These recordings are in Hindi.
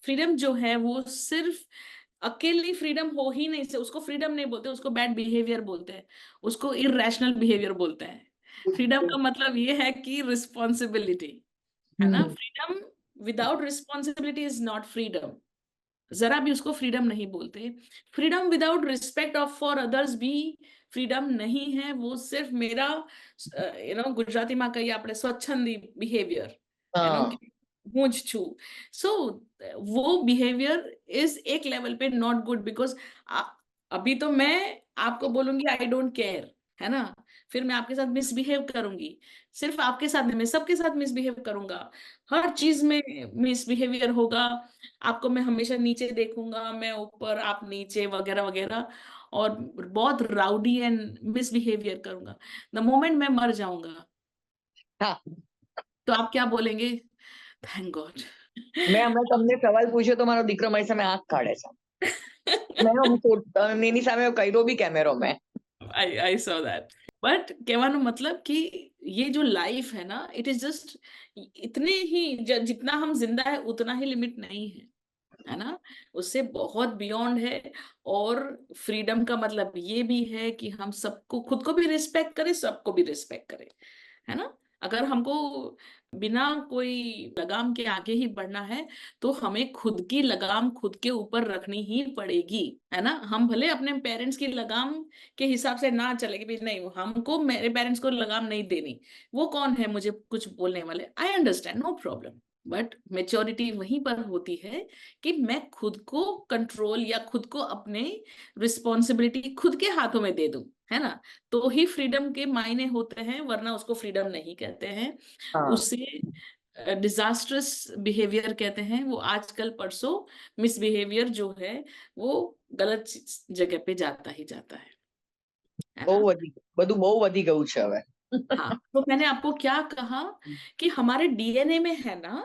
फ्रीडम जो है वो सिर्फ अकेली फ्रीडम हो ही नहीं से, उसको फ्रीडम नहीं बोलते, उसको बैड बिहेवियर बोलते हैं, उसको इरेशनल बिहेवियर बोलते हैं। फ्रीडम का मतलब ये है कि रिस्पॉन्सिबिलिटी, है ना। हम्म। Freedom without responsibility is not freedom, जरा भी उसको फ्रीडम नहीं बोलते। Freedom without respect of for others भी फ्रीडम नहीं है, वो सिर्फ मेरा गुजराती में कही આપણે સ્વચ્છંદી बिहेवियर, हाँ। હું જ છું। सो वो बिहेवियर इज एक लेवल पे नॉट गुड, बिकॉज अभी तो मैं आपको बोलूंगी आई डोंट केयर, है ना, फिर मैं आपके साथ मिसबिहेव करूंगी, सिर्फ आपके साथ नहीं मैं सबके साथ मिसबिहेव करूंगा, हर चीज में मिसबिहेवियर होगा, आपको मैं हमेशा नीचे देखूंगा, मैं ऊपर आप नीचे वगैरह वगैरह, और बहुत राउडी एंड मिसबिहेवियर करूंगा। द मोमेंट मैं मर जाऊंगा हाँ, तो आप क्या बोलेंगे? Thank God. मैं તમને સવાલ પૂછ્યો તો મારો દીકરો મારી સામે આંખ કાઢે છે। એની સામે કર્યો બી કેમેરો મેં। I saw that. बट कहવાનો मतलब कि ये जो लाइफ है ना, इट इज जस्ट इतने ही जितना हम जिंदा है उतना ही लिमिट नहीं है ना, उससे बहुत बियॉन्ड है। और फ्रीडम का मतलब ये भी है कि हम सबको, खुद को भी रिस्पेक्ट करें, सबको भी रिस्पेक्ट करें, है ना। अगर हमको बिना कोई लगाम के आगे ही बढ़ना है तो हमें खुद की लगाम खुद के ऊपर रखनी ही पड़ेगी, है ना। हम भले अपने पेरेंट्स की लगाम के हिसाब से ना चले कि भाई नहीं, हमको मेरे पेरेंट्स को लगाम नहीं देनी, वो कौन है मुझे कुछ बोलने वाले, I understand, no problem. But maturity वहीं पर होती है कि मैं खुद को कंट्रोल या खुद को अपने रिस्पॉन्सिबिलिटी खुद के हाथों में दे दूं, है ना, तो ही फ्रीडम के मायने होते हैं, वरना उसको फ्रीडम नहीं कहते हैं। हाँ। उसे डिजास्ट्रस बिहेवियर कहते हैं। वो आजकल परसों मिसबिहेवियर जो है वो गलत जगह पे जाता ही जाता है બહુ ना। વધી બધું બહુ વધી ગયું છે હવે। हाँ, तो मैंने आपको क्या कहा कि हमारे डीएनए में है ना,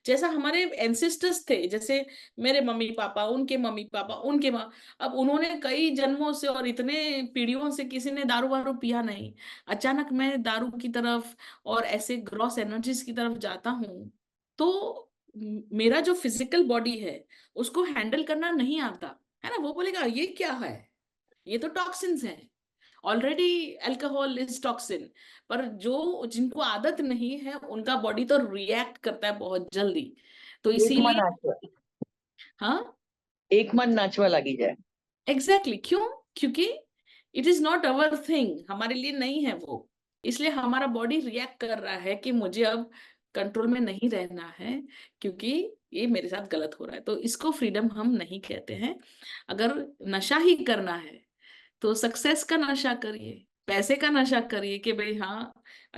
जैसा हमारे एंसेस्टर्स थे, जैसे मेरे मम्मी पापा, उनके मम्मी पापा, उनके माँ, अब उन्होंने कई जन्मों से और इतने पीढ़ियों से किसी ने दारू वारू पिया नहीं, अचानक मैं दारू की तरफ और ऐसे ग्रॉस एनर्जीज की तरफ जाता हूँ, तो मेरा जो फिजिकल बॉडी है उसको हैंडल करना नहीं आता, है ना। वो बोलेगा ये क्या है, ये तो टॉक्सिन्स हैं, ऑलरेडी अल्कोहल इज टॉक्सिन। पर जो जिनको आदत नहीं है उनका बॉडी तो रिएक्ट करता है बहुत जल्दी, तो એકમાં इसीलिए। નાચવા हाँ, એકમાં જ નાચવા લાગી જાય। Exactly exactly। क्यों? क्योंकि it is not our thing, हमारे लिए नहीं है वो, इसलिए हमारा बॉडी रिएक्ट कर रहा है कि मुझे अब कंट्रोल में नहीं रहना है, क्योंकि ये मेरे साथ गलत हो रहा है। तो इसको फ्रीडम हम नहीं कहते हैं। अगर नशा ही करना है तो सक्सेस का नशा करिए, पैसे का नशा करिए कि भाई हाँ,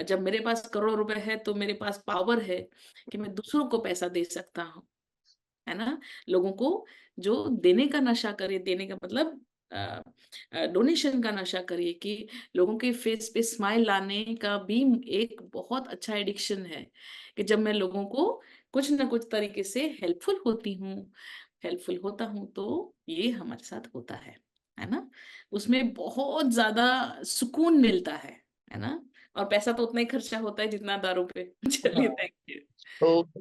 जब मेरे पास करोड़ रुपए है तो मेरे पास पावर है कि मैं दूसरों को पैसा दे सकता हूँ, है ना। लोगों को जो देने का नशा करिए, देने का मतलब डोनेशन का नशा करिए, कि लोगों के फेस पे स्माइल लाने का भी एक बहुत अच्छा एडिक्शन है, कि जब मैं लोगों को कुछ ना कुछ तरीके से हेल्पफुल होती हूँ, हेल्पफुल होता हूँ, तो ये हमारे साथ होता है ना। उसमें बहुत ज्यादा सुकून मिलता है ना। और पैसा तो उतना ही खर्चा होता है जितना दारू पे। चलिए, हाँ। Thank you. ओके।